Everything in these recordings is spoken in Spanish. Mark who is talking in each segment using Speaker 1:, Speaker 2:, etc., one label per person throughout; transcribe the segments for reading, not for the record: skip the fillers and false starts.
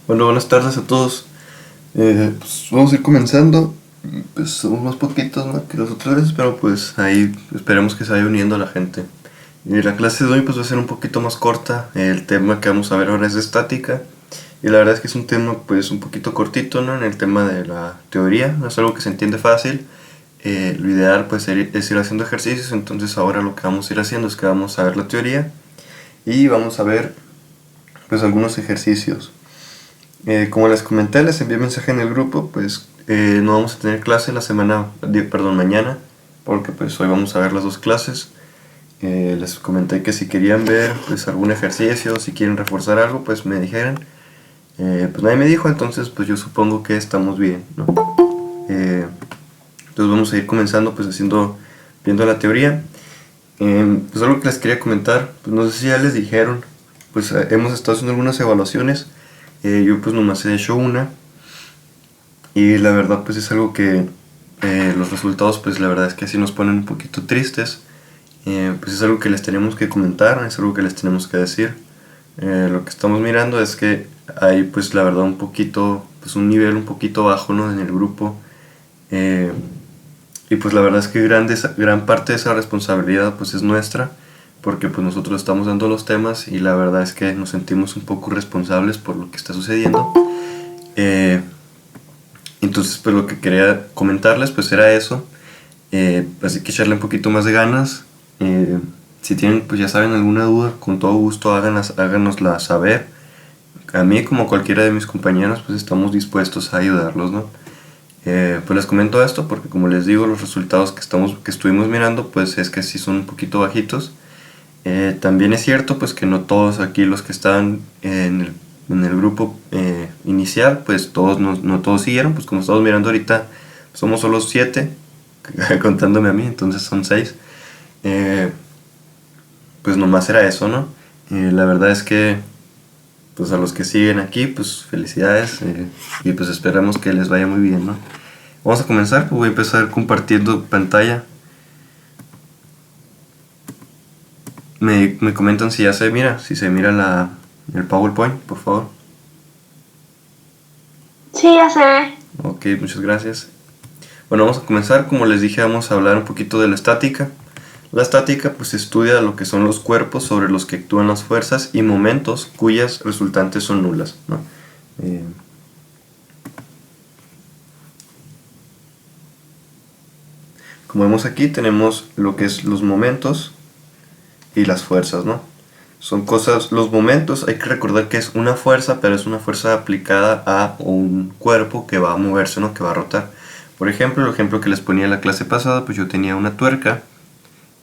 Speaker 1: Bueno, buenas tardes a todos. Pues vamos a ir comenzando. Pues somos más poquitos, ¿no?, que las otras veces, pero pues ahí esperemos que se vaya uniendo la gente. Y la clase de hoy pues va a ser un poquito más corta. El tema que vamos a ver ahora es de estática. Y la verdad es que es un tema pues un poquito cortito, ¿no? En el tema de la teoría, no es algo que se entiende fácil. Lo ideal pues es ir haciendo ejercicios, entonces ahora lo que vamos a ir haciendo es que vamos a ver la teoría y vamos a ver pues algunos ejercicios. Como les comenté, les envié mensaje en el grupo, pues no vamos a tener clase la semana, perdón, mañana, porque pues hoy vamos a ver las dos clases. Les comenté que si querían ver pues algún ejercicio, si quieren reforzar algo, pues me dijeran. Pues nadie me dijo, entonces pues yo supongo que estamos bien, ¿no? Entonces vamos a ir comenzando pues viendo la teoría. Pues algo que les quería comentar, pues no sé si ya les dijeron, pues hemos estado haciendo algunas evaluaciones. Yo pues nomás he hecho una y la verdad pues es algo que los resultados pues la verdad es que sí nos ponen un poquito tristes. Pues es algo que les tenemos que comentar, es algo que les tenemos que decir. Lo que estamos mirando es que hay pues la verdad un poquito, pues un nivel un poquito bajo, ¿no?, en el grupo. Y pues la verdad es que gran parte de esa responsabilidad pues es nuestra, porque pues nosotros estamos dando los temas y la verdad es que nos sentimos un poco responsables por lo que está sucediendo. Entonces pues lo que quería comentarles pues era eso. Así que echarle un poquito más de ganas. Si tienen pues ya saben alguna duda, con todo gusto háganosla saber. A mí como cualquiera de mis compañeros pues estamos dispuestos a ayudarlos, ¿no? Pues les comento esto porque como les digo los resultados que estuvimos mirando pues es que sí son un poquito bajitos. También es cierto pues que no todos aquí los que están en el grupo inicial pues todos no todos siguieron, pues como estamos mirando ahorita somos solo 7 contándome a mí, entonces son 6. Pues nomás era eso, ¿no? La verdad es que pues a los que siguen aquí pues felicidades, y pues esperamos que les vaya muy bien, ¿no? Vamos a comenzar, pues voy a empezar compartiendo pantalla. Me comentan si ya si se mira el PowerPoint, por favor.
Speaker 2: Sí, ya se ve.
Speaker 1: Ok, muchas gracias. Bueno, vamos a comenzar. Como les dije, vamos a hablar un poquito de la estática. La estática pues estudia lo que son los cuerpos sobre los que actúan las fuerzas y momentos cuyas resultantes son nulas, ¿no? Como vemos aquí tenemos lo que es los momentos y las fuerzas, ¿no? Son cosas, los momentos hay que recordar que es una fuerza, pero es una fuerza aplicada a un cuerpo que va a moverse, ¿no?, que va a rotar. Por ejemplo, el ejemplo que les ponía en la clase pasada, pues yo tenía una tuerca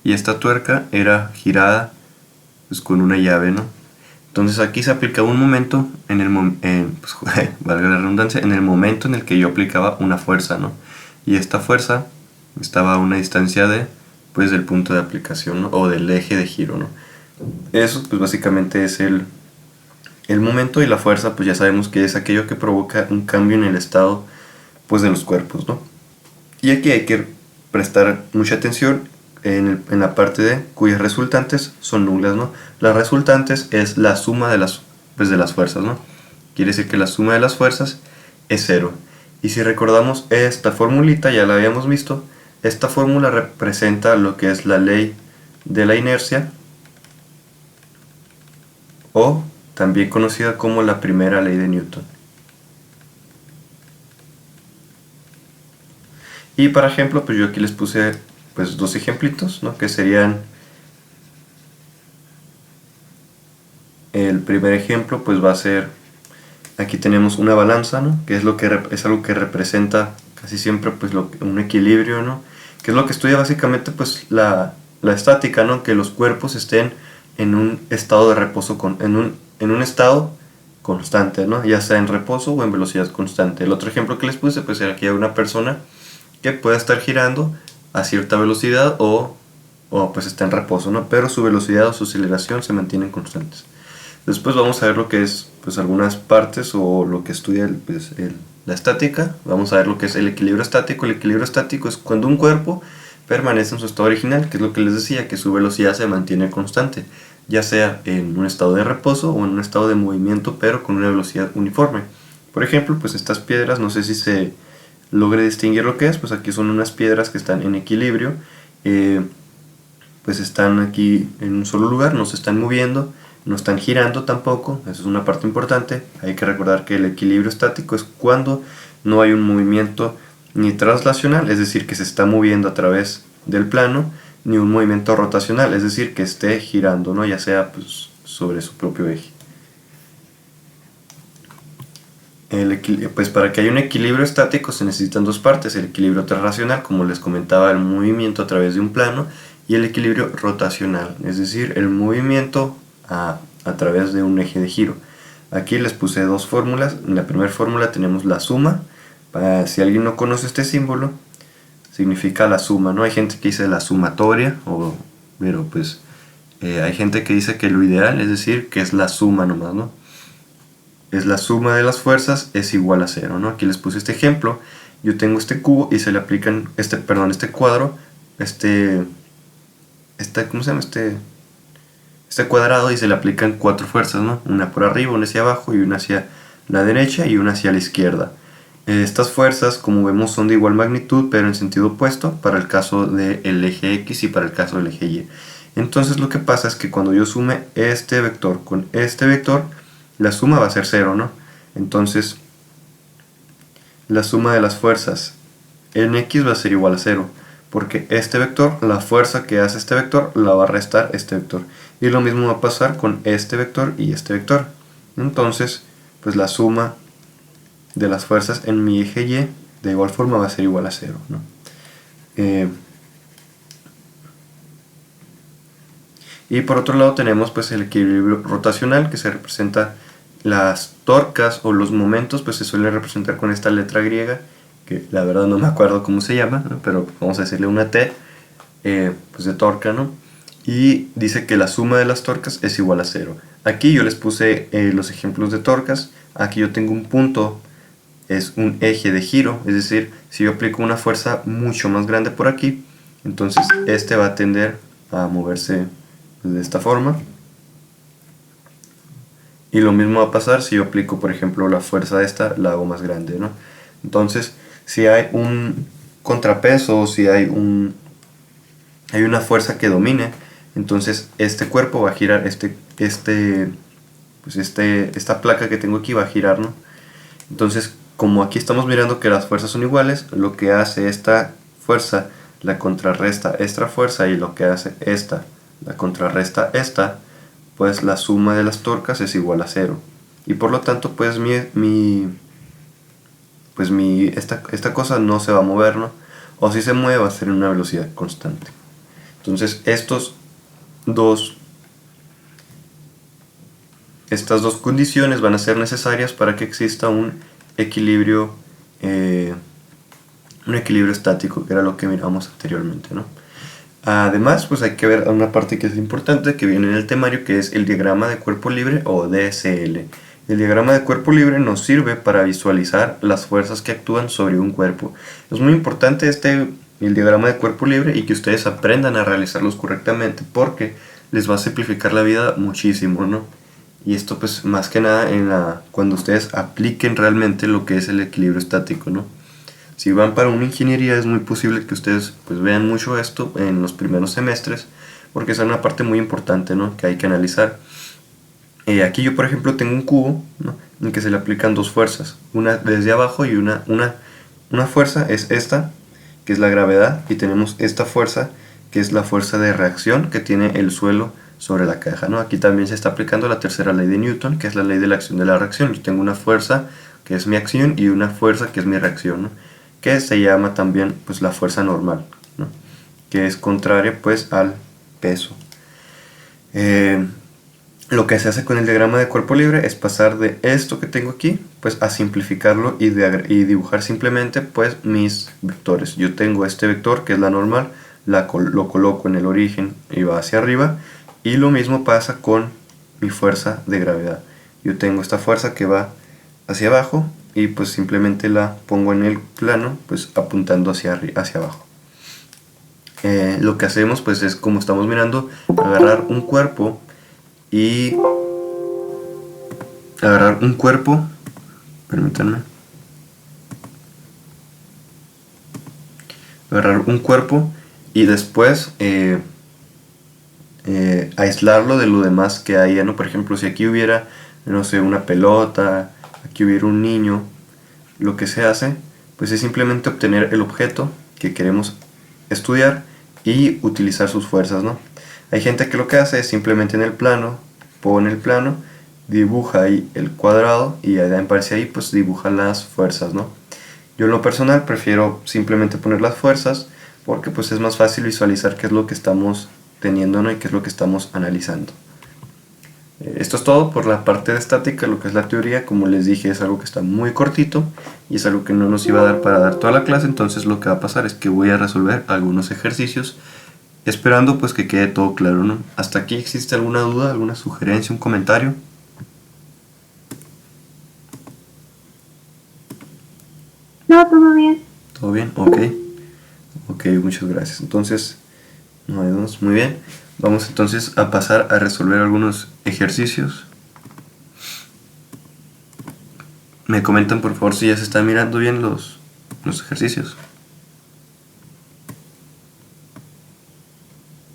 Speaker 1: y esta tuerca era girada pues con una llave, ¿no? Entonces aquí se aplicaba un momento pues, valga la redundancia, en el momento en el que yo aplicaba una fuerza, ¿no? Y esta fuerza estaba a una distancia pues del punto de aplicación, ¿no?, o del eje de giro, ¿no? Eso pues básicamente es el momento, y la fuerza pues ya sabemos que es aquello que provoca un cambio en el estado pues de los cuerpos, ¿no? Y aquí hay que prestar mucha atención en la parte de cuyas resultantes son nulas, ¿no? Las resultantes es la suma de las fuerzas, ¿no? Quiere decir que la suma de las fuerzas es 0. Y si recordamos esta formulita, ya la habíamos visto, esta fórmula representa lo que es la ley de la inercia, o también conocida como la primera ley de Newton. Y para ejemplo, pues yo aquí les puse pues dos ejemplitos, ¿no?, que serían el primer ejemplo pues va a ser, aquí tenemos una balanza, ¿no?, que es es algo que representa casi siempre pues un equilibrio, ¿no?, que es lo que estudia básicamente pues la estática, ¿no?, que los cuerpos estén en un estado de reposo, en un estado constante, ¿no?, ya sea en reposo o en velocidad constante. El otro ejemplo que les puse pues era que hay una persona que pueda estar girando a cierta velocidad o pues está en reposo, ¿no?, pero su velocidad o su aceleración se mantienen constantes. Después vamos a ver lo que es pues algunas partes o lo que estudia la estática. Vamos a ver lo que es el equilibrio estático. El equilibrio estático es cuando un cuerpo permanece en su estado original, que es lo que les decía, que su velocidad se mantiene constante, ya sea en un estado de reposo o en un estado de movimiento, pero con una velocidad uniforme. Por ejemplo, pues estas piedras, no sé si se logre distinguir lo que es, pues aquí son unas piedras que están en equilibrio, pues están aquí en un solo lugar, no se están moviendo, no están girando tampoco, eso es una parte importante. Hay que recordar que el equilibrio estático es cuando no hay un movimiento ni traslacional, es decir, que se está moviendo a través del plano, ni un movimiento rotacional, es decir, que esté girando, ¿no? Ya sea pues, sobre su propio eje. Pues para que haya un equilibrio estático se necesitan dos partes, el equilibrio traslacional, como les comentaba, el movimiento a través de un plano, y el equilibrio rotacional, es decir, el movimiento a través de un eje de giro. Aquí les puse dos fórmulas. En la primera fórmula tenemos la suma. Si alguien no conoce este símbolo, significa la suma, ¿no? Hay gente que dice la sumatoria, pero pues hay gente que dice que lo ideal, es decir, que es la suma nomás, ¿no? Es la suma de las fuerzas es igual a cero, ¿no? Aquí les puse este ejemplo. Yo tengo este cubo y se le aplican, este cuadro, ¿cómo se llama? Este cuadrado, y se le aplican cuatro fuerzas, ¿no? Una por arriba, una hacia abajo y una hacia la derecha y una hacia la izquierda. Estas fuerzas, como vemos, son de igual magnitud pero en sentido opuesto para el caso del eje X y para el caso del eje Y. Entonces lo que pasa es que cuando yo sume este vector con este vector, la suma va a ser cero, ¿no? Entonces la suma de las fuerzas en X va a ser igual a cero, porque este vector, la fuerza que hace este vector, la va a restar este vector. Y lo mismo va a pasar con este vector y este vector. Entonces, pues la suma de las fuerzas en mi eje Y de igual forma va a ser igual a cero, ¿no? Y por otro lado tenemos pues el equilibrio rotacional, que se representa las torcas o los momentos, pues se suele representar con esta letra griega, que la verdad no me acuerdo cómo se llama, ¿no? Pero vamos a decirle una T, pues de torca, ¿no? Y dice que la suma de las torcas es igual a cero. Aquí yo les puse los ejemplos de torcas. Aquí yo tengo un punto, es un eje de giro, es decir, si yo aplico una fuerza mucho más grande por aquí, entonces este va a tender a moverse de esta forma. Y lo mismo va a pasar si yo aplico, por ejemplo, la fuerza de esta, la hago más grande, ¿no? Entonces, si hay un contrapeso o si hay una fuerza que domine, entonces este cuerpo va a girar, esta placa que tengo aquí va a girar, ¿no? Entonces, como aquí estamos mirando que las fuerzas son iguales, lo que hace esta fuerza la contrarresta esta fuerza, y lo que hace esta la contrarresta esta, pues la suma de las torcas es igual a cero. Y por lo tanto, pues esta cosa no se va a mover, ¿no? O si se mueve va a ser en una velocidad constante. Entonces estas dos condiciones van a ser necesarias para que exista un equilibrio estático, que era lo que miramos anteriormente, ¿no? Además, pues hay que ver una parte que es importante, que viene en el temario, que es el diagrama de cuerpo libre o DSL. El diagrama de cuerpo libre nos sirve para visualizar las fuerzas que actúan sobre un cuerpo. Es muy importante el diagrama de cuerpo libre, y que ustedes aprendan a realizarlos correctamente, porque les va a simplificar la vida muchísimo, ¿no? Y esto pues más que nada cuando ustedes apliquen realmente lo que es el equilibrio estático, ¿no? Si van para una ingeniería, es muy posible que ustedes pues vean mucho esto en los primeros semestres, porque es una parte muy importante, ¿no?, que hay que analizar. Aquí yo, por ejemplo, tengo un cubo, ¿no?, en que se le aplican dos fuerzas, una desde abajo, y una fuerza es esta, que es la gravedad, y tenemos esta fuerza, que es la fuerza de reacción que tiene el suelo sobre la caja, ¿no? Aquí también se está aplicando la tercera ley de Newton, que es la ley de la acción de la reacción. Yo tengo una fuerza que es mi acción y una fuerza que es mi reacción, ¿no?, que se llama también pues la fuerza normal, ¿no?, que es contraria pues al peso. Lo que se hace con el diagrama de cuerpo libre es pasar de esto que tengo aquí pues a simplificarlo y dibujar simplemente pues mis vectores. Yo tengo este vector, que es la normal, lo coloco en el origen y va hacia arriba, y lo mismo pasa con mi fuerza de gravedad. Yo tengo esta fuerza que va hacia abajo, y pues simplemente la pongo en el plano pues apuntando hacia abajo. lo que hacemos pues es, como estamos mirando, agarrar un cuerpo y permítanme, agarrar un cuerpo y después aislarlo de lo demás que hay, ¿no? Por ejemplo, si aquí hubiera, no sé, una pelota, aquí hubiera un niño, lo que se hace pues es simplemente obtener el objeto que queremos estudiar y utilizar sus fuerzas, ¿no? Hay gente que lo que hace es simplemente en el plano, pone el plano, dibuja ahí el cuadrado y en base ahí pues dibuja las fuerzas, ¿no? Yo en lo personal prefiero simplemente poner las fuerzas porque pues es más fácil visualizar qué es lo que estamos teniendo, ¿no? Y qué es lo que estamos analizando. Esto es todo por la parte de estática. Lo que es la teoría, como les dije, es algo que está muy cortito y es algo que no nos iba a dar para dar toda la clase. Entonces lo que va a pasar es que voy a resolver algunos ejercicios esperando pues que quede todo claro, ¿no? ¿Hasta aquí existe alguna duda, alguna sugerencia, un comentario?
Speaker 2: No, todo bien.
Speaker 1: ¿Todo bien? Ok. Ok, muchas gracias. Entonces, no hay dudas. Muy bien. Vamos entonces a pasar a resolver algunos ejercicios. Me comentan por favor si ya se están mirando bien los ejercicios.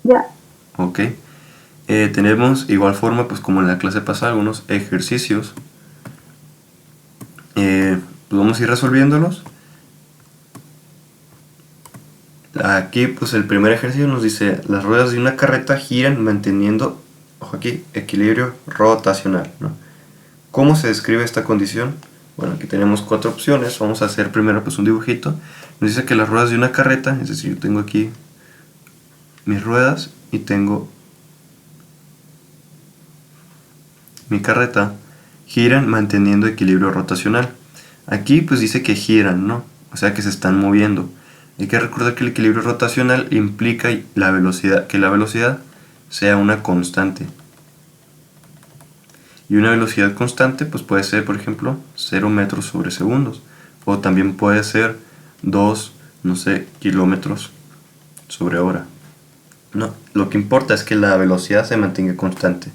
Speaker 2: Ya.
Speaker 1: Ok. Tenemos igual forma, pues como en la clase pasada, algunos ejercicios. Pues vamos a ir resolviéndolos. Aquí pues el primer ejercicio nos dice: las ruedas de una carreta giran manteniendo, ojo aquí, equilibrio rotacional, ¿no? ¿Cómo se describe esta condición? Bueno, aquí tenemos 4 opciones. Vamos a hacer primero pues un dibujito. Nos dice que las ruedas de una carreta, es decir, yo tengo aquí mis ruedas y tengo mi carreta, giran manteniendo equilibrio rotacional. Aquí pues dice que giran, ¿no? O sea que se están moviendo. Hay que recordar que el equilibrio rotacional implica la velocidad, que la velocidad sea una constante. Y una velocidad constante pues puede ser, por ejemplo, 0 metros sobre segundos. O también puede ser 2, no sé, kilómetros sobre hora. No, lo que importa es que la velocidad se mantenga constante.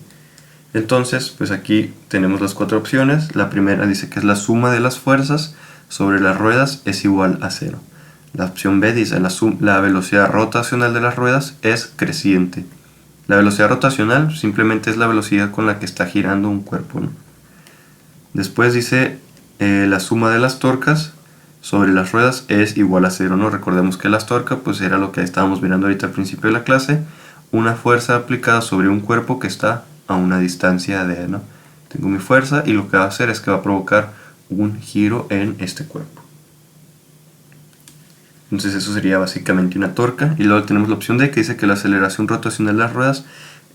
Speaker 1: Entonces, pues aquí tenemos las 4 opciones. La primera dice que es la suma de las fuerzas sobre las ruedas es igual a 0. La opción B dice la velocidad rotacional de las ruedas es creciente. La velocidad rotacional simplemente es la velocidad con la que está girando un cuerpo, ¿no? Después dice la suma de las torcas sobre las ruedas es igual a 0, ¿no? Recordemos que las torcas pues era lo que estábamos mirando ahorita al principio de la clase, una fuerza aplicada sobre un cuerpo que está a una distancia de, ¿no? Tengo mi fuerza y lo que va a hacer es que va a provocar un giro en este cuerpo. Entonces eso sería básicamente una torca. Y luego tenemos la opción D que dice que la aceleración rotacional de las ruedas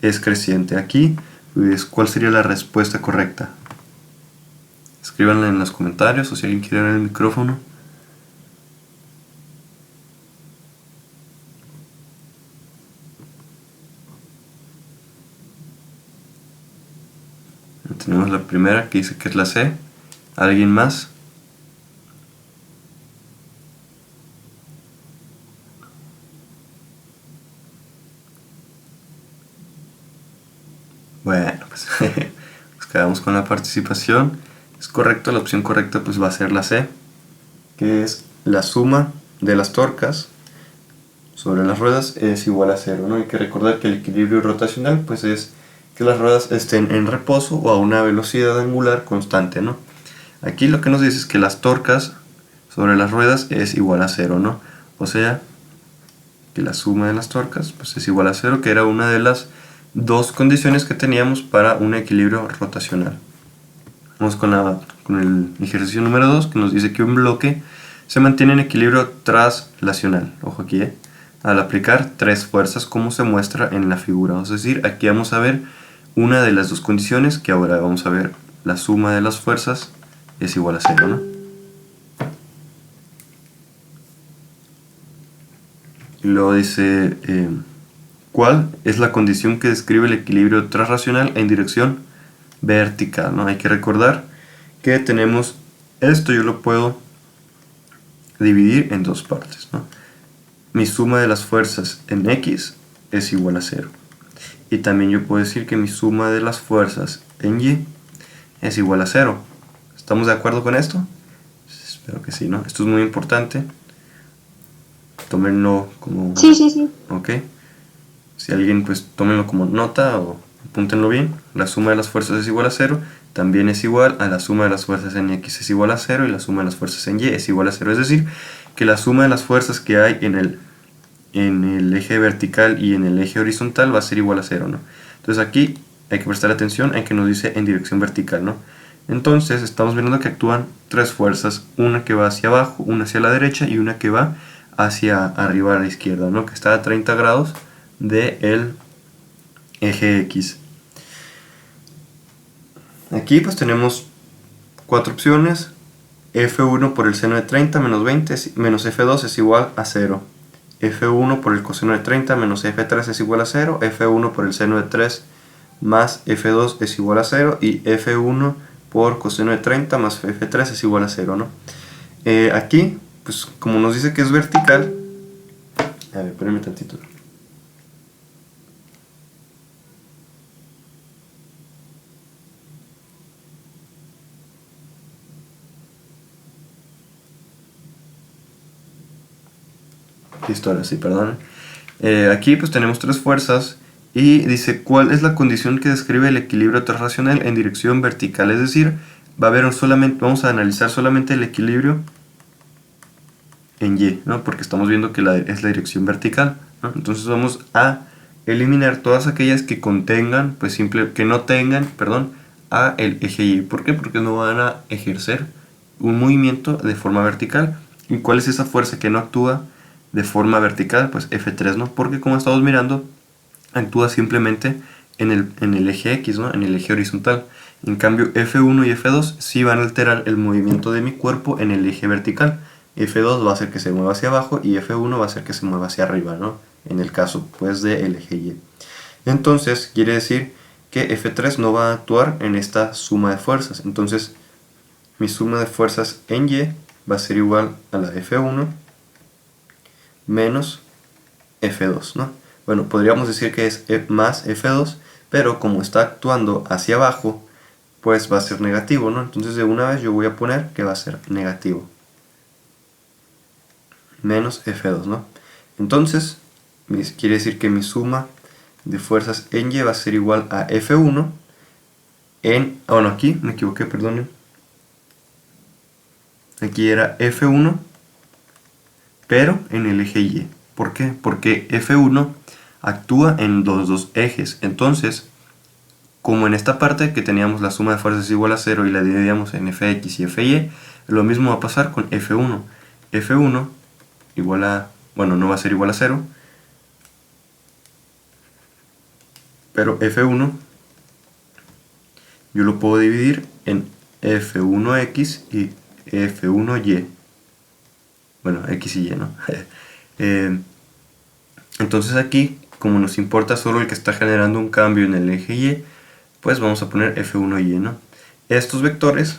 Speaker 1: es creciente. Aquí, pues, ¿cuál sería la respuesta correcta? Escríbanla en los comentarios o si alguien quiere ver el micrófono. Tenemos la primera que dice que es la C. ¿Alguien más? Bueno, pues nos quedamos con la participación. Es correcto, la opción correcta pues va a ser la C, que es la suma de las torcas sobre las ruedas es igual a 0, ¿no? Hay que recordar que el equilibrio rotacional pues es que las ruedas estén en reposo o a una velocidad angular constante, ¿no? Aquí lo que nos dice es que las torcas sobre las ruedas es igual a 0, ¿no? O sea, que la suma de las torcas pues es igual a 0, que era una de las dos condiciones que teníamos para un equilibrio rotacional. Vamos con el ejercicio número 2, que nos dice que un bloque se mantiene en equilibrio traslacional. Ojo aquí, al aplicar 3 fuerzas como se muestra en la figura. Es decir, aquí vamos a ver una de las dos condiciones, que ahora vamos a ver la suma de las fuerzas es igual a 0, ¿no? Y luego dice, ¿cuál es la condición que describe el equilibrio traslacional en dirección vertical, ¿no? Hay que recordar que tenemos esto, yo lo puedo dividir en dos partes, ¿no? mi suma de las fuerzas en X es igual a 0. Y también yo puedo decir que mi suma de las fuerzas en Y es igual a 0. ¿Estamos de acuerdo con esto? Espero que sí, ¿no? Esto es muy importante. Tómenlo como...
Speaker 2: Sí, sí, sí.
Speaker 1: Ok. Si alguien, pues tómenlo como nota o apúntenlo bien. La suma de las fuerzas es igual a 0. También es igual a la suma de las fuerzas en X es igual a 0 y la suma de las fuerzas en Y es igual a 0. Es decir, que la suma de las fuerzas que hay en el eje vertical y en el eje horizontal va a ser igual a 0, ¿no? Entonces aquí hay que prestar atención en que nos dice en dirección vertical, ¿no? Entonces estamos viendo que actúan tres fuerzas, una que va hacia abajo, una hacia la derecha y una que va hacia arriba a la izquierda, ¿no? Que está a 30 grados del eje X. Aquí pues tenemos cuatro opciones. F1 por el seno de 30 menos 20 menos F2 es igual a 0. F1 por el coseno de 30 menos F3 es igual a 0. F1 por el seno de 3 más F2 es igual a 0. Y F1 por coseno de 30 más F3 es igual a 0, ¿no? Aquí, pues como nos dice que es vertical... A ver, espérenme tantito. Listo, ahora sí, perdón. Aquí pues tenemos tres fuerzas y dice cuál es la condición que describe el equilibrio transracional en dirección vertical. Es decir, va a haber vamos a analizar solamente el equilibrio en Y, ¿no? Porque estamos viendo que es la dirección vertical, ¿no? Entonces vamos a eliminar todas aquellas que contengan, pues que no tengan, perdón, a el eje Y. ¿Por qué? Porque no van a ejercer un movimiento de forma vertical. ¿Y cuál es esa fuerza que no actúa de forma vertical? Pues F3, ¿no? Porque como estamos mirando, actúa simplemente en el eje X, ¿no? En el eje horizontal. En cambio, F1 y F2 sí van a alterar el movimiento de mi cuerpo en el eje vertical. F2 va a hacer que se mueva hacia abajo y F1 va a hacer que se mueva hacia arriba, ¿no? En el caso, pues, del eje Y. Entonces, quiere decir que F3 no va a actuar en esta suma de fuerzas. Entonces, mi suma de fuerzas en Y va a ser igual a la F1 menos F2, ¿no? Bueno, podríamos decir que es más F2, pero como está actuando hacia abajo, pues va a ser negativo, ¿no? Entonces de una vez yo voy a poner que va a ser negativo. Menos F2, ¿no? Entonces, quiere decir que mi suma de fuerzas en Y va a ser igual a F1 en... Ah, bueno, aquí me equivoqué, perdonen. Aquí era F1, pero en el eje Y. ¿Por qué? Porque F1 actúa en los dos ejes. Entonces, como en esta parte que teníamos la suma de fuerzas igual a 0 y la dividíamos en Fx y Fy, lo mismo va a pasar con F1. F1 igual a... Bueno, no va a ser igual a 0, pero F1 yo lo puedo dividir en F1x y F1y. Bueno, x y y, ¿no? Entonces aquí, como nos importa solo el que está generando un cambio en el eje Y, pues vamos a poner F1y, ¿no? Estos vectores,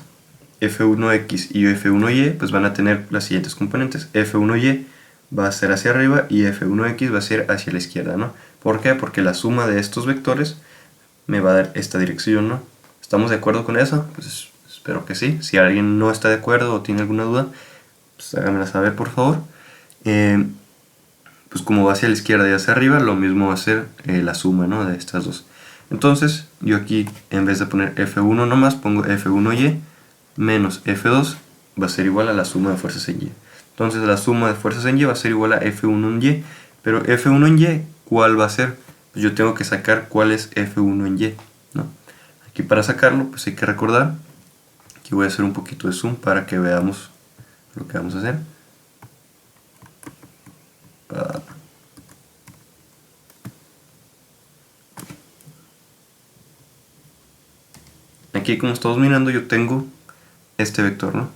Speaker 1: F1x y F1y, pues van a tener las siguientes componentes. F1y va a ser hacia arriba y F1x va a ser hacia la izquierda, ¿no? ¿Por qué? Porque la suma de estos vectores me va a dar esta dirección, ¿no? ¿Estamos de acuerdo con eso? Pues espero que sí. Si alguien no está de acuerdo o tiene alguna duda, pues háganmela saber, por favor. Pues como va hacia la izquierda y hacia arriba, lo mismo va a ser la suma, ¿no? De estas dos. Entonces, yo aquí, en vez de poner F1 nomás, pongo F1y menos F2 va a ser igual a la suma de fuerzas en Y. Entonces, la suma de fuerzas en Y va a ser igual a F1 en Y. Pero F1 en Y, ¿cuál va a ser? Pues yo tengo que sacar cuál es F1 en Y, ¿no? Aquí para sacarlo, pues hay que recordar. Aquí voy a hacer un poquito de zoom para que veamos lo que vamos a hacer. Aquí, como estamos mirando, yo tengo este vector, ¿no?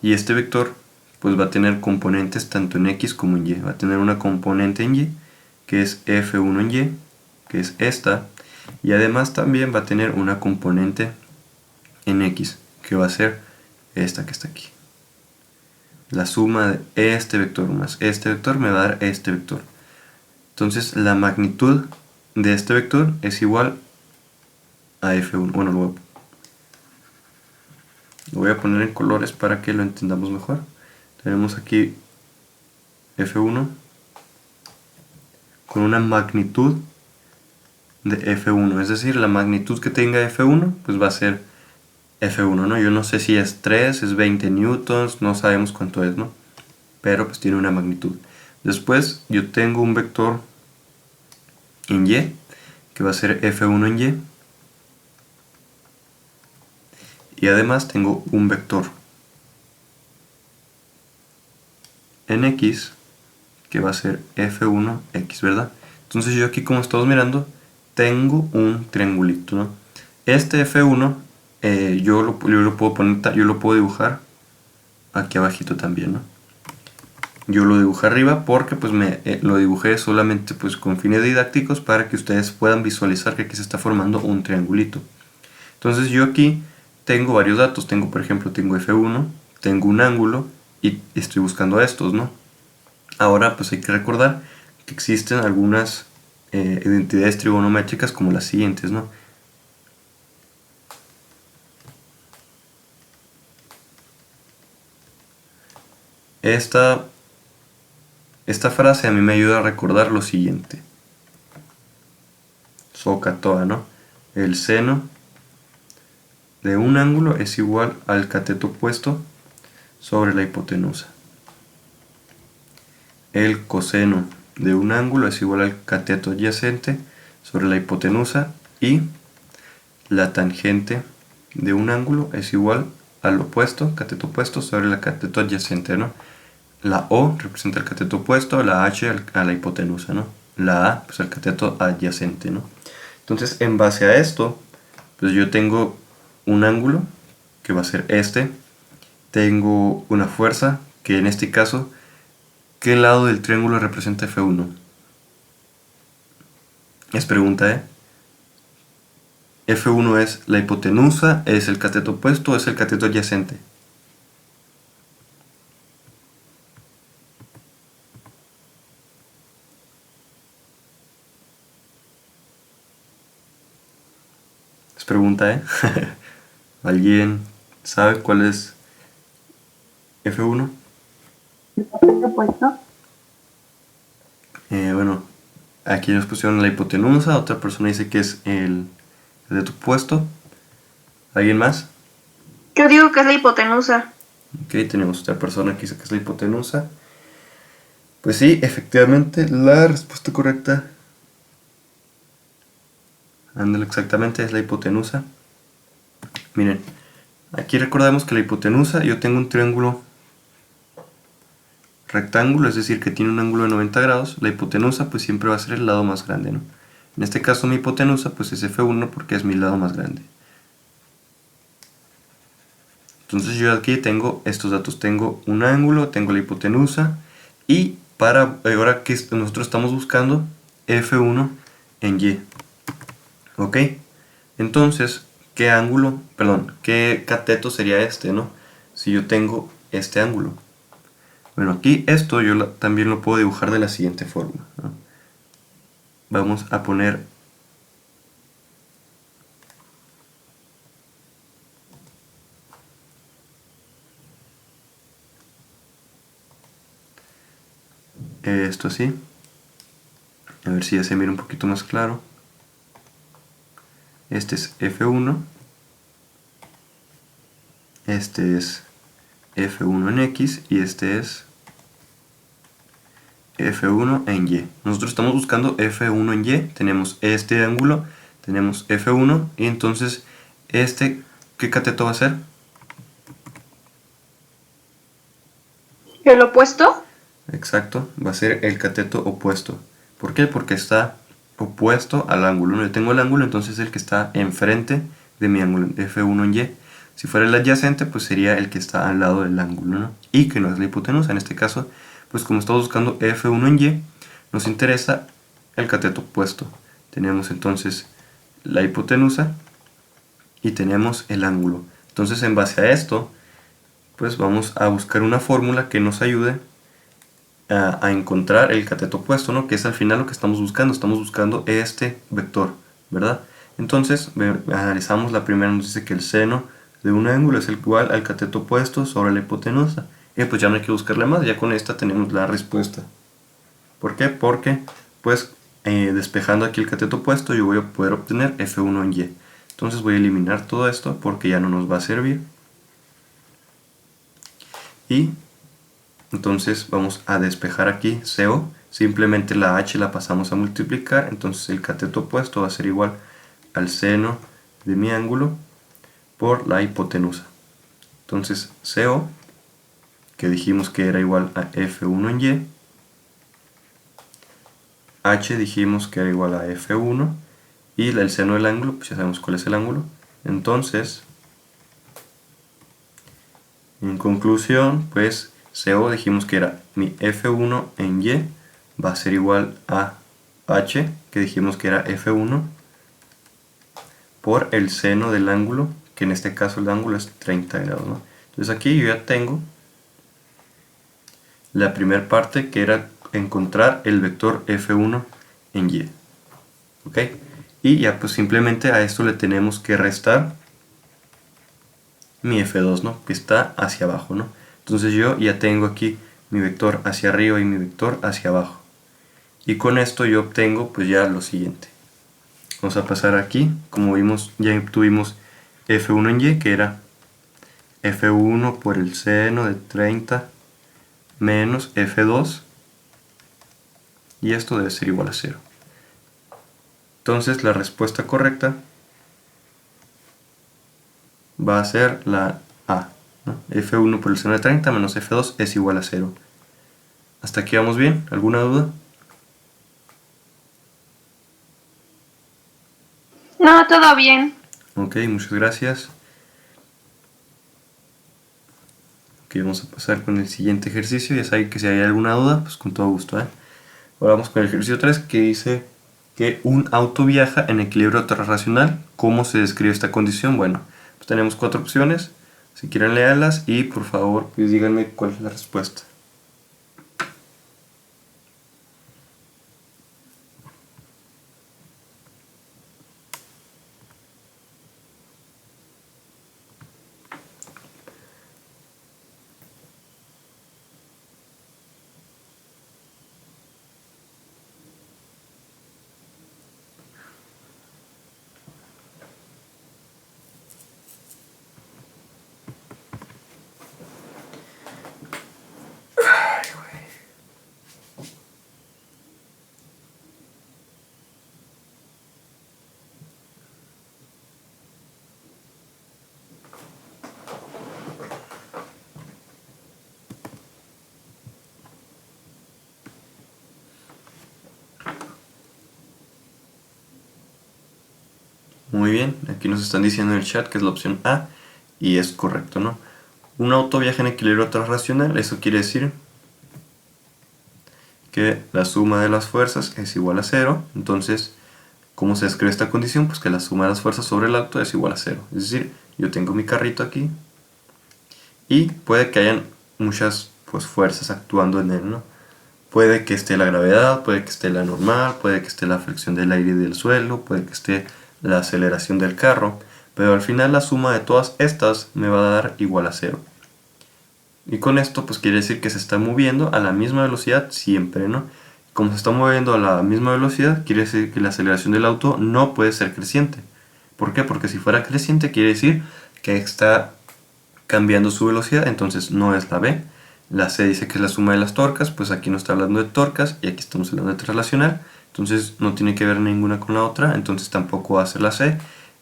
Speaker 1: Y este vector pues va a tener componentes tanto en X como en Y. Va a tener una componente en Y, que es F1 en Y, que es esta. Y además también va a tener una componente en X, que va a ser esta que está aquí. La suma de este vector más este vector me va a dar este vector. Entonces la magnitud de este vector es igual a F1. Bueno, lo voy a poner en colores para que lo entendamos mejor. Tenemos aquí F1 con una magnitud de F1, es decir, la magnitud que tenga F1 pues va a ser F1, ¿no? Yo no sé si es 3, es 20 newtons, no sabemos cuánto es, ¿no? Pero pues tiene una magnitud. Después yo tengo un vector en Y, que va a ser F1 en Y. Y además tengo un vector en X, que va a ser F1X, ¿verdad? Entonces yo aquí, como estamos mirando, tengo un triangulito, ¿no? Este F1 yo lo puedo poner, yo lo puedo dibujar aquí abajito también, ¿no? Yo lo dibujé arriba porque pues lo dibujé solamente pues con fines didácticos para que ustedes puedan visualizar que aquí se está formando un triangulito. Entonces yo aquí tengo varios datos, tengo por ejemplo, tengo F1, tengo un ángulo y estoy buscando estos, ¿no? Ahora pues hay que recordar que existen algunas identidades trigonométricas como las siguientes, ¿no? Esta frase a mí me ayuda a recordar lo siguiente. Socatoa, ¿no? El seno de un ángulo es igual al cateto opuesto sobre la hipotenusa. El coseno de un ángulo es igual al cateto adyacente sobre la hipotenusa y la tangente de un ángulo es igual al opuesto, cateto opuesto sobre la cateto adyacente, ¿no? La O representa el cateto opuesto, la H a la hipotenusa, ¿no? La A, pues el cateto adyacente, ¿no? Entonces, en base a esto, pues yo tengo un ángulo, que va a ser este. Tengo una fuerza, que en este caso, ¿qué lado del triángulo representa F1? Es pregunta, ¿eh? F1 es la hipotenusa, es el cateto opuesto, es el cateto adyacente. Es pregunta, ¿eh? ¿Alguien sabe cuál es F1?
Speaker 2: ¿El opuesto?
Speaker 1: Bueno, aquí nos pusieron la hipotenusa, otra persona dice que es el cateto opuesto. ¿Alguien más?
Speaker 2: Yo digo que es la hipotenusa.
Speaker 1: Ok, tenemos otra persona que dice que es la hipotenusa. Pues sí, efectivamente, la respuesta correcta, ándale, exactamente, es la hipotenusa. Miren, aquí recordemos que la hipotenusa, yo tengo un triángulo rectángulo, es decir, que tiene un ángulo de 90 grados. La hipotenusa pues siempre va a ser el lado más grande, ¿no? En este caso mi hipotenusa pues es F1 porque es mi lado más grande. Entonces yo aquí tengo estos datos, tengo un ángulo, tengo la hipotenusa y para ahora que nosotros estamos buscando F1 en Y. ¿Ok? Entonces, ¿qué ángulo, perdón, qué cateto sería este, ¿no? Si yo tengo este ángulo. Bueno, aquí esto yo también lo puedo dibujar de la siguiente forma, ¿no? Vamos a poner esto así. A ver si ya se mira un poquito más claro. Este es F1. Este es F1 en X y este es F1 en Y. Nosotros estamos buscando F1 en Y. Tenemos este ángulo, tenemos F1 y entonces este, ¿qué cateto va a ser?
Speaker 2: ¿El opuesto?
Speaker 1: Exacto, va a ser el cateto opuesto. ¿Por qué? Porque está opuesto al ángulo. Yo tengo el ángulo, entonces es el que está enfrente de mi ángulo, F1 en Y. Si fuera el adyacente, pues sería el que está al lado del ángulo, ¿no? Y que no es la hipotenusa. En este caso, pues como estamos buscando F1 en Y, nos interesa el cateto opuesto. Tenemos entonces la hipotenusa y tenemos el ángulo. Entonces, en base a esto, pues vamos a buscar una fórmula que nos ayude a encontrar el cateto opuesto, ¿no? Que es al final lo que estamos buscando este vector, ¿verdad? Entonces analizamos la primera, nos dice que el seno de un ángulo es igual al cateto opuesto sobre la hipotenusa. Y pues ya no hay que buscarle más, ya con esta tenemos la respuesta. ¿Por qué? Porque pues despejando aquí el cateto opuesto yo voy a poder obtener F1 en Y. Entonces voy a eliminar todo esto porque ya no nos va a servir. Y entonces vamos a despejar aquí CO, simplemente la H la pasamos a multiplicar, entonces el cateto opuesto va a ser igual al seno de mi ángulo por la hipotenusa. Entonces CO, que dijimos que era igual a F1 en Y, H dijimos que era igual a F1, y el seno del ángulo, pues ya sabemos cuál es el ángulo. Entonces, en conclusión, pues CO dijimos que era mi F1 en Y va a ser igual a H, que dijimos que era F1, por el seno del ángulo, que en este caso el ángulo es 30 grados, ¿no? Entonces aquí yo ya tengo la primera parte, que era encontrar el vector F1 en Y. ¿Ok? Y ya pues simplemente a esto le tenemos que restar mi F2, ¿no? Que está hacia abajo, ¿no? Entonces yo ya tengo aquí mi vector hacia arriba y mi vector hacia abajo. Y con esto yo obtengo pues ya lo siguiente. Vamos a pasar aquí, como vimos ya obtuvimos F1 en Y, que era F1 por el seno de 30 menos F2, y esto debe ser igual a 0. Entonces la respuesta correcta va a ser la A, ¿no? F1 por el seno de 30 menos F2 es igual a 0. ¿Hasta aquí vamos bien? ¿Alguna duda?
Speaker 2: No, todo bien.
Speaker 1: Ok, muchas gracias. Ok, vamos a pasar con el siguiente ejercicio. Ya saben que si hay alguna duda, pues con todo gusto, ¿eh? Ahora vamos con el ejercicio 3, que dice que un auto viaja en equilibrio terrorracional. ¿Cómo se describe esta condición? Bueno, pues tenemos 4 opciones. Si quieren leerlas y por favor pues díganme cuál es la respuesta. Muy bien, aquí nos están diciendo en el chat que es la opción A y es correcto, ¿no? Un auto viaja en equilibrio transracional, eso quiere decir que la suma de las fuerzas es igual a 0. Entonces, ¿cómo se describe esta condición? Pues que la suma de las fuerzas sobre el auto es igual a 0. Es decir, yo tengo mi carrito aquí y puede que hayan muchas pues, fuerzas actuando en él, ¿no? Puede que esté la gravedad, puede que esté la normal, puede que esté la fricción del aire y del suelo, puede que esté la aceleración del carro, pero al final la suma de todas estas me va a dar igual a 0. Y con esto pues quiere decir que se está moviendo a la misma velocidad siempre, ¿no? Como se está moviendo a la misma velocidad, quiere decir que la aceleración del auto no puede ser creciente. ¿Por qué? Porque si fuera creciente quiere decir que está cambiando su velocidad, entonces no es la B. La C dice que es la suma de las torcas, pues aquí no está hablando de torcas y aquí estamos hablando de translacional, entonces no tiene que ver ninguna con la otra, entonces tampoco va a ser la C.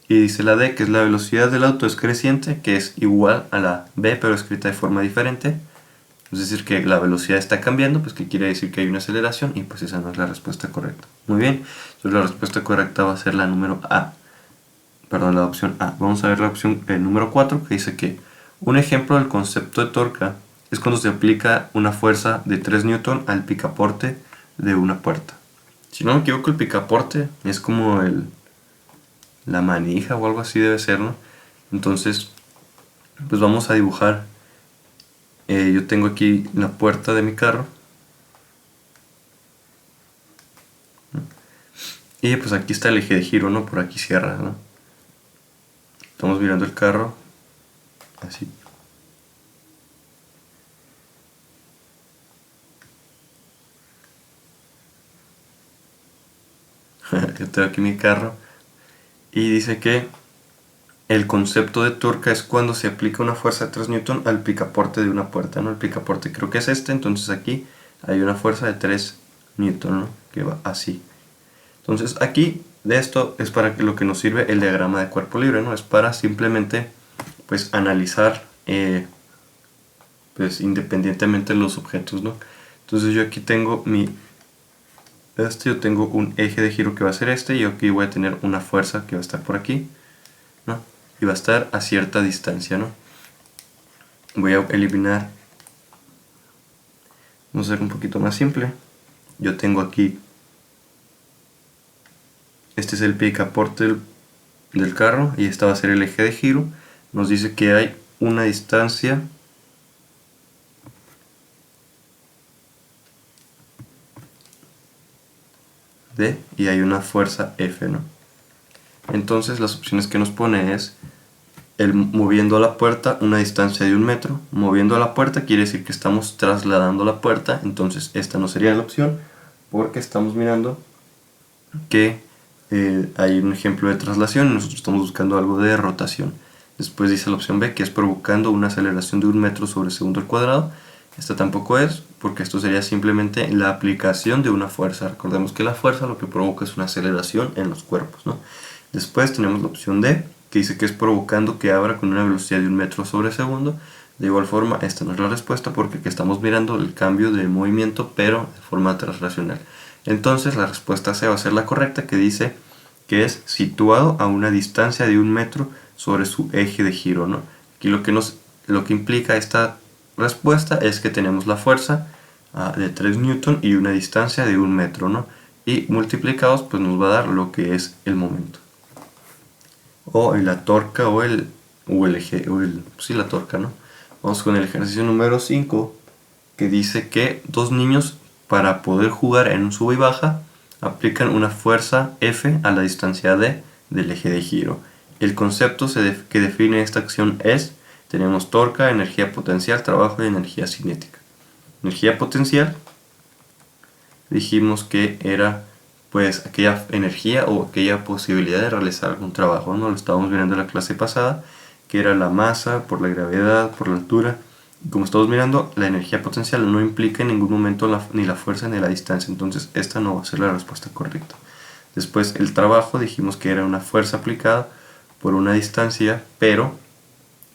Speaker 1: Y dice la D, que es la velocidad del auto es creciente, que es igual a la B pero escrita de forma diferente. Es decir, que la velocidad está cambiando, pues que quiere decir que hay una aceleración y pues esa no es la respuesta correcta. Muy bien, entonces la respuesta correcta va a ser la número A. Perdón, la opción A. Vamos a ver la opción número 4, que dice que un ejemplo del concepto de torca es cuando se aplica una fuerza de 3 Newton al picaporte de una puerta. Si no me equivoco, el picaporte es como la manija o algo así debe ser, ¿no? Entonces, pues vamos a dibujar yo tengo aquí la puerta de mi carro. Y pues aquí está el eje de giro, ¿no? Por aquí cierra, ¿no? Estamos mirando el carro. Así. Yo tengo aquí mi carro. Y dice que el concepto de torque es cuando se aplica una fuerza de 3 Newton al picaporte de una puerta, ¿no? El picaporte creo que es este, entonces aquí hay una fuerza de 3 Newton, ¿no? Que va así. Entonces aquí de esto es para lo que nos sirve el diagrama de cuerpo libre, ¿no? Es para simplemente pues analizar pues independientemente de los objetos, ¿no? Entonces yo aquí tengo yo tengo un eje de giro que va a ser este, y aquí voy a tener una fuerza que va a estar por aquí, ¿no? Y va a estar a cierta distancia, ¿no? Voy a eliminar, vamos a hacer un poquito más simple. Yo tengo aquí, este es el picaporte del carro y esta va a ser el eje de giro. Nos dice que hay una distancia D y hay una fuerza F, ¿no? Entonces las opciones que nos pone es moviendo la puerta una distancia de 1 metro. Moviendo la puerta quiere decir que estamos trasladando la puerta, entonces esta no sería la opción porque estamos mirando que hay un ejemplo de traslación y nosotros estamos buscando algo de rotación. Después dice la opción B, que es provocando una aceleración de 1 metro sobre segundo al cuadrado. Esta tampoco es, porque esto sería simplemente la aplicación de una fuerza. Recordemos que la fuerza lo que provoca es una aceleración en los cuerpos, ¿no? Después tenemos la opción D, que dice que es provocando que abra con una velocidad de 1 metro sobre segundo. De igual forma, esta no es la respuesta porque aquí estamos mirando el cambio de movimiento, pero de forma translacional. Entonces la respuesta C va a ser la correcta, que dice que es situado a una distancia de 1 metro sobre su eje de giro, ¿no? Aquí lo que implica esta respuesta es que tenemos la fuerza de 3 newton y una distancia de 1 metro, ¿no? Y multiplicados pues nos va a dar lo que es el momento. O la torca o el eje, sí, la torca, ¿no? Vamos con el ejercicio número 5, que dice que dos niños, para poder jugar en un sube y baja, aplican una fuerza F a la distancia D del eje de giro. El concepto que define esta acción es, tenemos torca, energía potencial, trabajo y energía cinética. Energía potencial, dijimos que era pues aquella energía o aquella posibilidad de realizar algún trabajo, ¿no? Lo estábamos viendo en la clase pasada, que era la masa por la gravedad, por la altura. Y como estamos mirando, la energía potencial no implica en ningún momento ni la fuerza ni la distancia, entonces esta no va a ser la respuesta correcta. Después el trabajo, dijimos que era una fuerza aplicada por una distancia, pero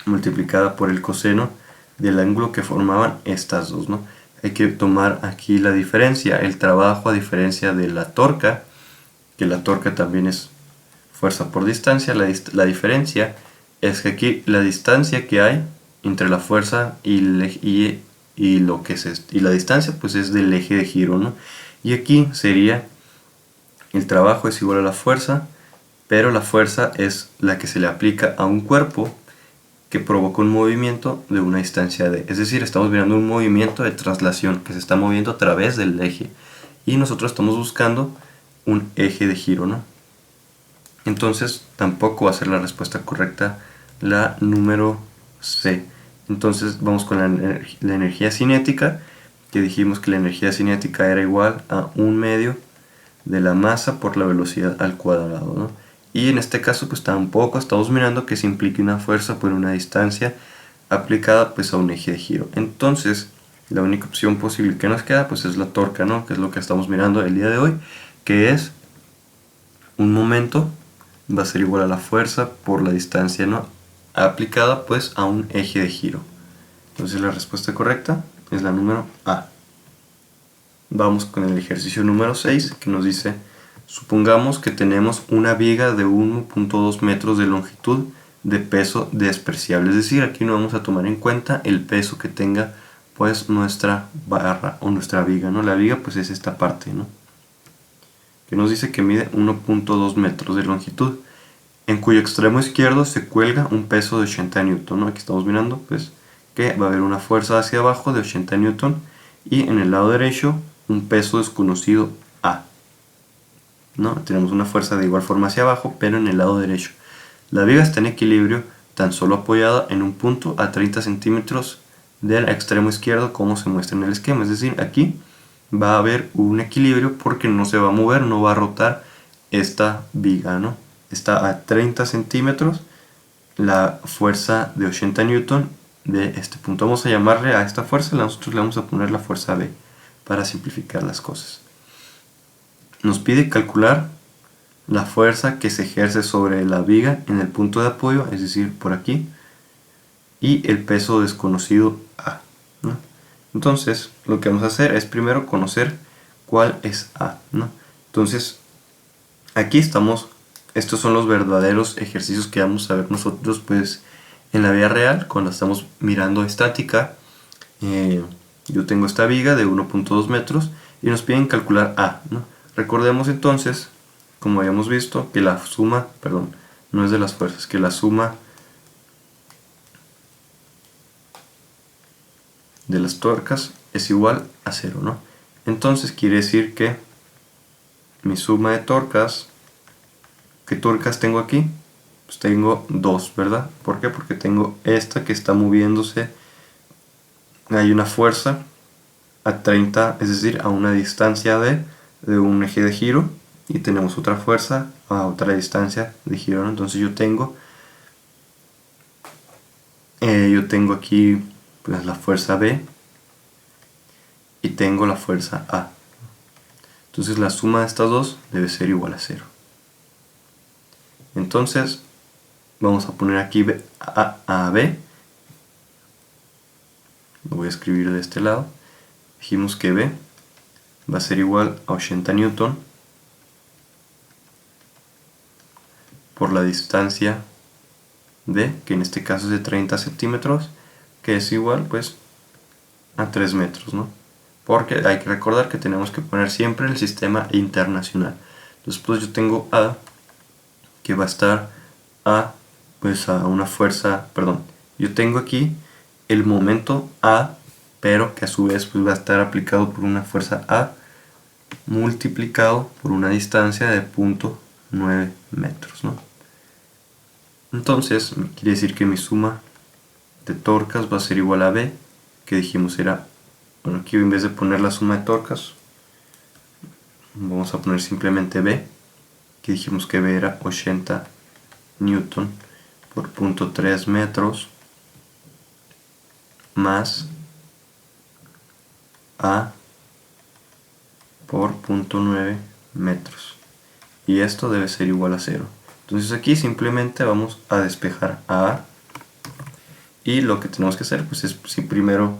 Speaker 1: multiplicada por el coseno del ángulo que formaban estas dos, ¿no? Hay que tomar aquí la diferencia, el trabajo a diferencia de la torca, que la torca también es fuerza por distancia. La diferencia es que aquí la distancia que hay entre la fuerza y lo que es y la distancia pues es del eje de giro, ¿no? Y aquí sería el trabajo es igual a la fuerza, pero la fuerza es la que se le aplica a un cuerpo que provoca un movimiento de una distancia d. Es decir, estamos mirando un movimiento de traslación que se está moviendo a través del eje. Y nosotros estamos buscando un eje de giro, ¿no? Entonces tampoco va a ser la respuesta correcta la número C. Entonces vamos con la energía cinética, que dijimos que la energía cinética era igual a 1/2 de la masa por la velocidad al cuadrado, ¿no? Y en este caso pues tampoco estamos mirando que se implique una fuerza por una distancia aplicada pues a un eje de giro. Entonces la única opción posible que nos queda pues es la torca, ¿no? Que es lo que estamos mirando el día de hoy, que es un momento va a ser igual a la fuerza por la distancia, ¿no? Aplicada pues a un eje de giro. Entonces la respuesta correcta es la número A. Vamos con el ejercicio número 6, que nos dice: supongamos que tenemos una viga de 1.2 metros de longitud de peso despreciable. Es decir, aquí no vamos a tomar en cuenta el peso que tenga pues nuestra barra o nuestra viga, ¿no? La viga pues es esta parte, ¿no? Que nos dice que mide 1.2 metros de longitud, en cuyo extremo izquierdo se cuelga un peso de 80 newton, ¿no? Aquí estamos mirando pues que va a haber una fuerza hacia abajo de 80 newton y en el lado derecho un peso desconocido A, ¿no? Tenemos una fuerza de igual forma hacia abajo, pero en el lado derecho. La viga está en equilibrio, tan solo apoyada en un punto a 30 centímetros del extremo izquierdo, como se muestra en el esquema. Es decir, aquí va a haber un equilibrio porque no se va a mover, no va a rotar esta viga, ¿no? Está a 30 centímetros la fuerza de 80 newton de este punto. Vamos a llamarle a esta fuerza, nosotros le vamos a poner la fuerza B para simplificar las cosas. Nos pide calcular la fuerza que se ejerce sobre la viga en el punto de apoyo, es decir, por aquí, y el peso desconocido A, ¿no? Entonces, lo que vamos a hacer es primero conocer cuál es A, ¿no? Entonces, aquí estamos, estos son los verdaderos ejercicios que vamos a ver nosotros, pues, en la vida real, cuando estamos mirando estática. Yo tengo esta viga de 1.2 metros y nos piden calcular A, ¿no? Recordemos entonces, como habíamos visto, que la suma, perdón, no es de las fuerzas, que la suma de las tuercas es igual a 0, ¿no? Entonces quiere decir que mi suma de tuercas, ¿qué tuercas tengo aquí? Pues tengo 2, ¿verdad? ¿Por qué? Porque tengo esta que está moviéndose, hay una fuerza a 30, es decir, a una distancia de un eje de giro, y tenemos otra fuerza a otra distancia de giro, ¿no? Entonces yo tengo aquí pues, la fuerza B y tengo la fuerza A. Entonces la suma de estas dos debe ser igual a 0. Entonces vamos a poner aquí a B. Lo voy a escribir de este lado. Dijimos que B va a ser igual a 80 newton por la distancia D, que en este caso es de 30 centímetros, que es igual pues a 3 metros, ¿no? Porque hay que recordar que tenemos que poner siempre el sistema internacional. Después yo tengo A, que va a estar pues a una fuerza, perdón, yo tengo aquí el momento A, pero que a su vez pues va a estar aplicado por una fuerza A multiplicado por una distancia de 0.9 metros, ¿no? Entonces quiere decir que mi suma de torcas va a ser igual a B, que dijimos era, bueno, aquí en vez de poner la suma de torcas vamos a poner simplemente B, que dijimos que B era 80 newton por 0.3 metros más A por 0.9 metros, y esto debe ser igual a 0. Entonces aquí simplemente vamos a despejar a A, y lo que tenemos que hacer pues es, si primero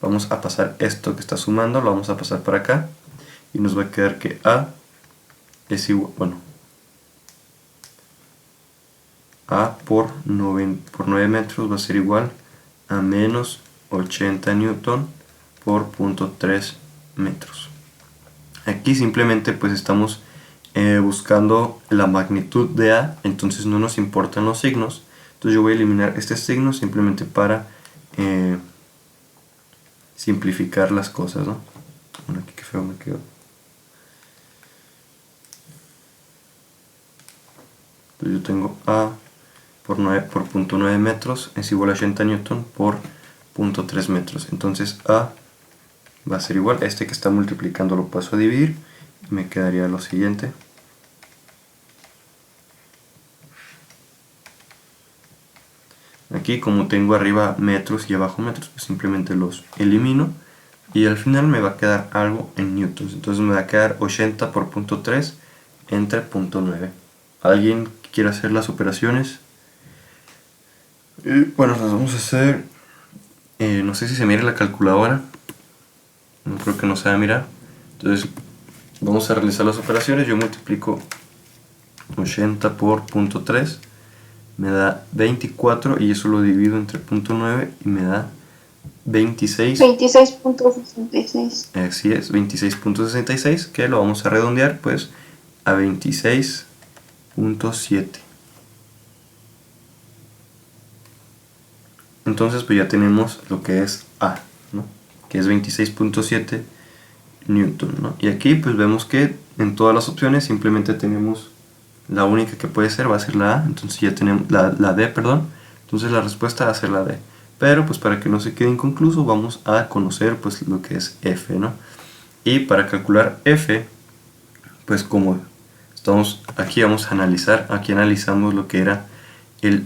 Speaker 1: vamos a pasar esto que está sumando, lo vamos a pasar para acá, y nos va a quedar que A es igual, bueno, A por 9 metros va a ser igual a menos 80 newton por 0.3 metros. Aquí simplemente pues estamos buscando la magnitud de A, entonces no nos importan los signos. Entonces yo voy a eliminar este signo simplemente para simplificar las cosas, ¿no? Bueno, aquí qué feo me quedó. Entonces yo tengo A por 0.9 metros es igual a 80 newton por 0.3 metros. Entonces A va a ser igual, este que está multiplicando lo paso a dividir y me quedaría lo siguiente. Aquí como tengo arriba metros y abajo metros, pues simplemente los elimino y al final me va a quedar algo en newtons. Entonces me va a quedar 80 por 0.3 entre 0.9. ¿Alguien quiere hacer las operaciones? Y bueno, las vamos a hacer. No sé si se mira la calculadora. No creo que no se va a mirar. Entonces vamos a realizar las operaciones. Yo multiplico 80 por 0.3, me da 24, y eso lo divido entre 0.9 y me da
Speaker 2: 26.66.
Speaker 1: Así es, 26.66, que lo vamos a redondear pues a 26.7. Entonces pues ya tenemos lo que es A, ¿no? Que es 26.7 newton, ¿no? Y aquí pues vemos que en todas las opciones simplemente tenemos la única que puede ser, va a ser la A, entonces ya tenemos la D, perdón, entonces la respuesta va a ser la D. Pero pues para que no se quede inconcluso vamos a conocer pues lo que es F, ¿no? Y para calcular F, pues como estamos aquí, vamos a analizar, aquí analizamos lo que era el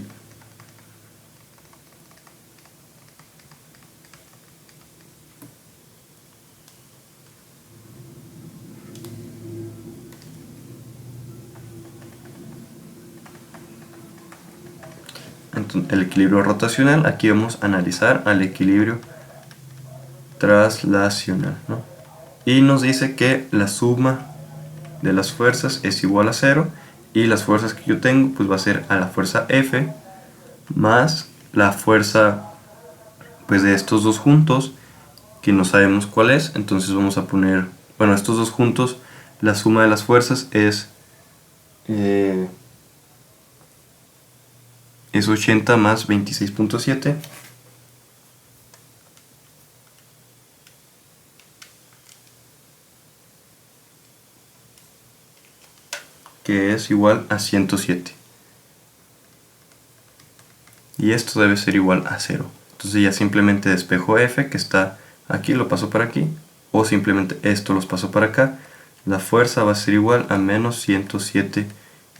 Speaker 1: equilibrio rotacional. Aquí vamos a analizar al equilibrio traslacional, ¿no? Y nos dice que la suma de las fuerzas es igual a 0 y las fuerzas que yo tengo pues va a ser a la fuerza F más la fuerza pues de estos dos juntos que no sabemos cuál es, entonces vamos a poner, bueno, estos dos juntos, la suma de las fuerzas es 80 más 26.7, que es igual a 107. Y esto debe ser igual a 0. Entonces ya simplemente despejo F, que está aquí, lo paso para aquí, o simplemente esto los paso para acá. La fuerza va a ser igual a menos 107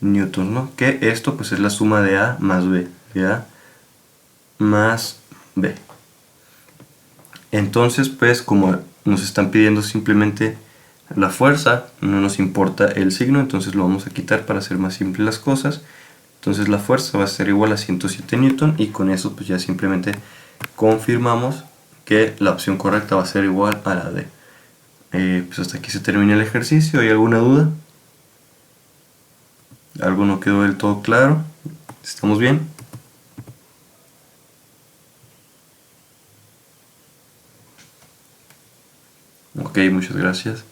Speaker 1: newtons, ¿no? Que esto pues es la suma de A más B, de A más B. Entonces pues como nos están pidiendo simplemente la fuerza, no nos importa el signo, entonces lo vamos a quitar para hacer más simples las cosas. Entonces la fuerza va a ser igual a 107 newton y con eso pues ya simplemente confirmamos que la opción correcta va a ser igual a la D. Pues hasta aquí se termina el ejercicio. ¿Hay alguna duda? ¿Algo no quedó del todo claro? ¿Estamos bien? Ok, muchas gracias.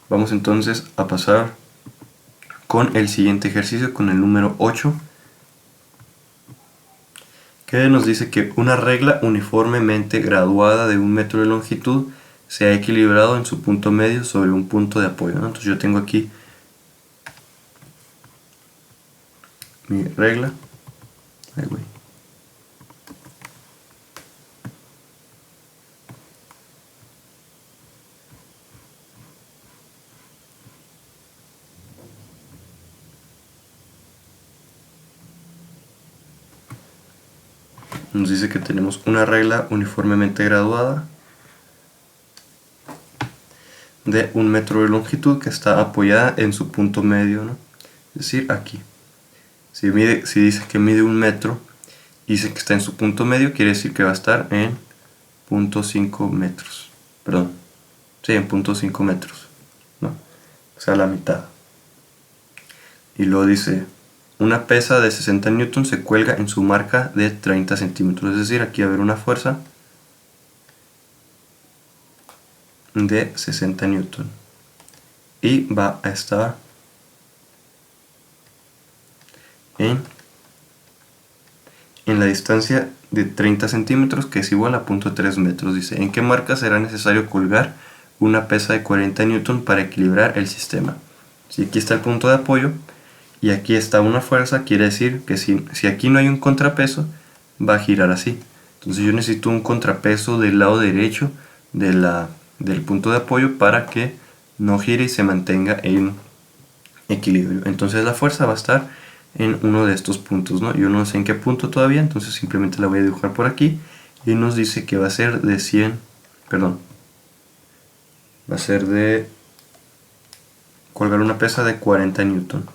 Speaker 1: Vamos entonces a pasar con el siguiente ejercicio, con el número 8, que nos dice que una regla uniformemente graduada de 1 metro de longitud se ha equilibrado en su punto medio sobre un punto de apoyo, ¿no? Entonces yo tengo aquí mi regla. Ahí voy. Nos dice que tenemos una regla uniformemente graduada de 1 metro de longitud que está apoyada en su punto medio, ¿no? Es decir, aquí. Si dice que mide 1 metro y dice que está en su punto medio, quiere decir que va a estar en 0.5 metros. Perdón. Sí, en 0.5 metros, ¿no? O sea, la mitad. Y luego dice, una pesa de 60 newtons se cuelga en su marca de 30 centímetros. Es decir, aquí va a haber una fuerza de 60 newtons. Y va a estar en la distancia de 30 centímetros, que es igual a 0.3 metros. Dice, ¿en qué marca será necesario colgar una pesa de 40 newtons para equilibrar el sistema? Si aquí está el punto de apoyo y aquí está una fuerza, quiere decir que si aquí no hay un contrapeso, va a girar así. Entonces yo necesito un contrapeso del lado derecho del punto de apoyo para que no gire y se mantenga en equilibrio. Entonces la fuerza va a estar en uno de estos puntos, ¿no? Yo no sé en qué punto todavía, entonces simplemente la voy a dibujar por aquí y nos dice que va a ser de 100, perdón, va a ser de colgar una pesa de 40 newton.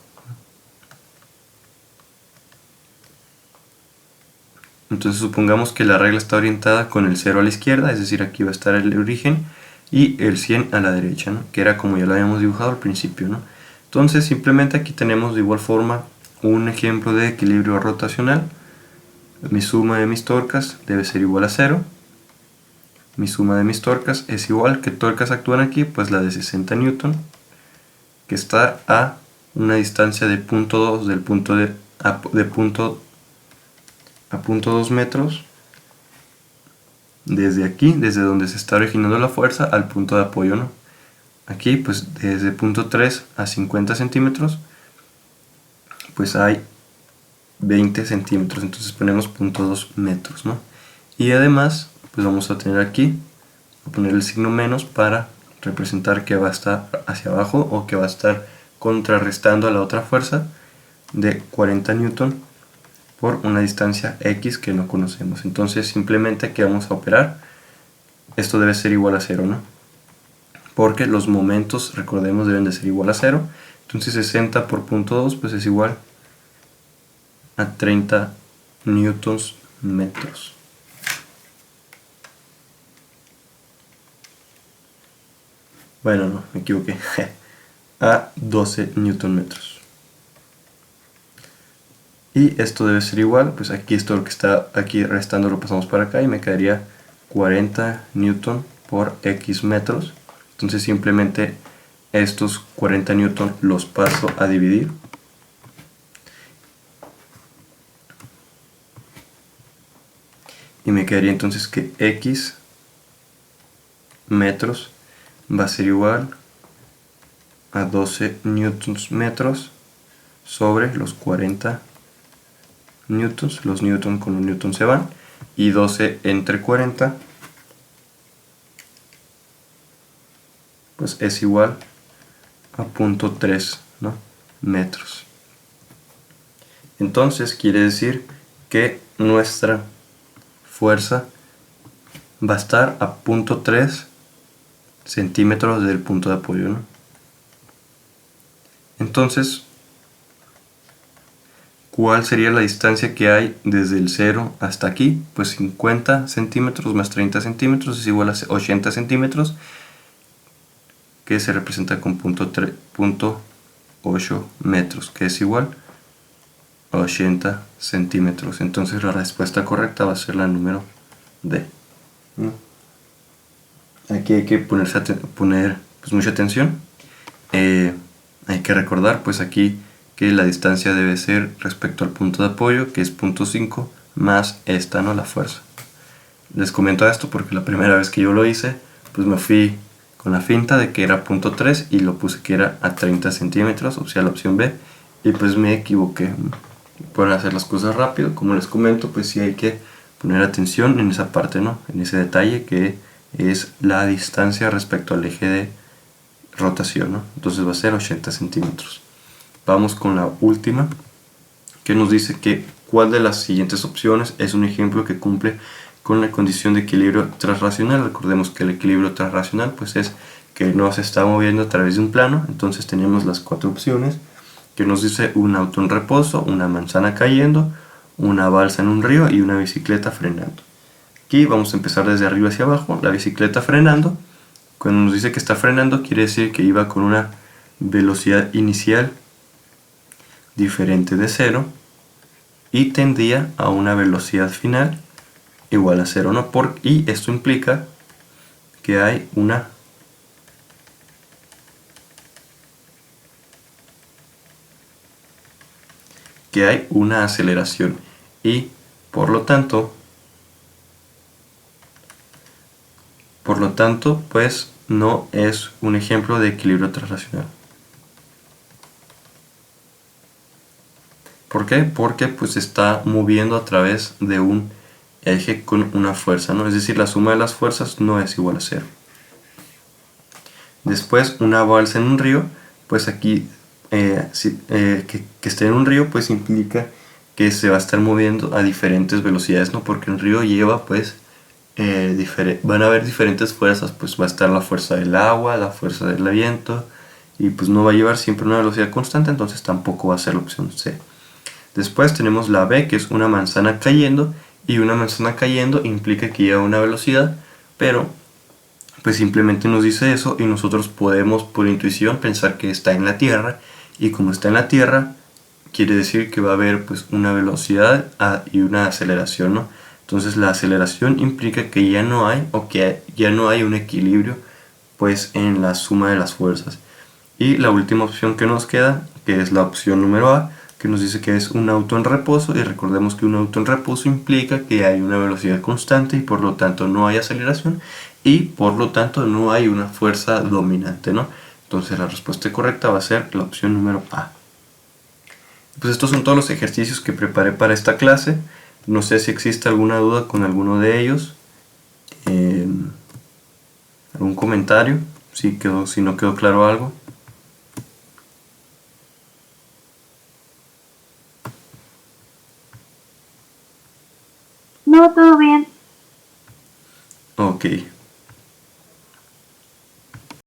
Speaker 1: Entonces supongamos que la regla está orientada con el 0 a la izquierda, es decir, aquí va a estar el origen y el 100 a la derecha, ¿no? Que era como ya lo habíamos dibujado al principio, ¿no? Entonces simplemente aquí tenemos de igual forma un ejemplo de equilibrio rotacional. Mi suma de mis torcas debe ser igual a 0. Mi suma de mis torcas es igual, ¿qué torcas actúan aquí? Pues la de 60 newton, que está a una distancia de 0.2 del punto a 0.2 metros, desde aquí, desde donde se está originando la fuerza, al punto de apoyo, ¿no? Aquí, pues desde punto 3 a 50 centímetros, pues hay 20 centímetros, entonces ponemos punto 2 metros, ¿no? Y además, pues vamos a tener aquí, a poner el signo menos para representar que va a estar hacia abajo o que va a estar contrarrestando a la otra fuerza de 40 newton por una distancia x que no conocemos. Entonces simplemente aquí vamos a operar, esto debe ser igual a 0, ¿no? Porque los momentos, recordemos, deben de ser igual a 0. Entonces 60 por punto 2 pues es igual a 30 newtons metros. Bueno, no, me equivoqué. A 12 newton metros. Y esto debe ser igual, pues aquí esto lo que está aquí restando lo pasamos para acá y me quedaría 40 newton por x metros. Entonces simplemente estos 40 newton los paso a dividir. Y me quedaría entonces que x metros va a ser igual a 12 newtons metros sobre los 40 newtons. Los newtons con los newtons se van. Y 12 entre 40 pues es igual a 0.3, ¿no? metros. Entonces quiere decir que nuestra fuerza va a estar a 0.3 centímetros del punto de apoyo, ¿no? Entonces, ¿cuál sería la distancia que hay desde el 0 hasta aquí? Pues 50 centímetros más 30 centímetros es igual a 80 centímetros, que se representa con 0.8 metros, que es igual a 80 centímetros. Entonces la respuesta correcta va a ser la número D. Aquí hay que poner pues, mucha atención. Hay que recordar pues aquí que la distancia debe ser respecto al punto de apoyo, que es 0.5 más esta, ¿no? La fuerza. Les comento esto porque la primera vez que yo lo hice, pues me fui con la finta de que era 0.3 y lo puse que era a 30 centímetros, o sea la opción B, y pues me equivoqué. Pueden hacer las cosas rápido, como les comento, pues sí hay que poner atención en esa parte, ¿no? En ese detalle que es la distancia respecto al eje de rotación, ¿no? Entonces va a ser 80 centímetros. Vamos con la última, que nos dice que cuál de las siguientes opciones es un ejemplo que cumple con la condición de equilibrio transracional. Recordemos que el equilibrio transracional pues es que no se está moviendo a través de un plano. Entonces tenemos las 4 opciones que nos dice un auto en reposo, una manzana cayendo, una balsa en un río y una bicicleta frenando. Aquí vamos a empezar desde arriba hacia abajo. La bicicleta frenando, cuando nos dice que está frenando quiere decir que iba con una velocidad inicial diferente de 0 y tendía a una velocidad final igual a 0, ¿no? Y esto implica que hay una aceleración y por lo tanto pues no es un ejemplo de equilibrio transracional. ¿Por qué? Porque pues se está moviendo a través de un eje con una fuerza, ¿no? Es decir, la suma de las fuerzas no es igual a 0. Después, una balsa en un río, pues aquí que esté en un río pues implica que se va a estar moviendo a diferentes velocidades, ¿no? Porque un río lleva pues van a haber diferentes fuerzas, pues va a estar la fuerza del agua, la fuerza del viento, y pues no va a llevar siempre una velocidad constante, entonces tampoco va a ser la opción C. Después tenemos la B, que es una manzana cayendo, y una manzana cayendo implica que lleva una velocidad, pero pues simplemente nos dice eso y nosotros podemos por intuición pensar que está en la Tierra, y como está en la Tierra quiere decir que va a haber pues una velocidad y una aceleración, ¿no? Entonces la aceleración implica que ya no hay un equilibrio pues en la suma de las fuerzas. Y la última opción que nos queda, que es la opción número A, que nos dice que es un auto en reposo, y recordemos que un auto en reposo implica que hay una velocidad constante y por lo tanto no hay aceleración y por lo tanto no hay una fuerza dominante, ¿no? Entonces la respuesta correcta va a ser la opción número A. Pues estos son todos los ejercicios que preparé para esta clase. No sé si existe alguna duda con alguno de ellos. ¿Algún comentario? Si no quedó claro algo.
Speaker 2: No, todo bien.
Speaker 1: Ok.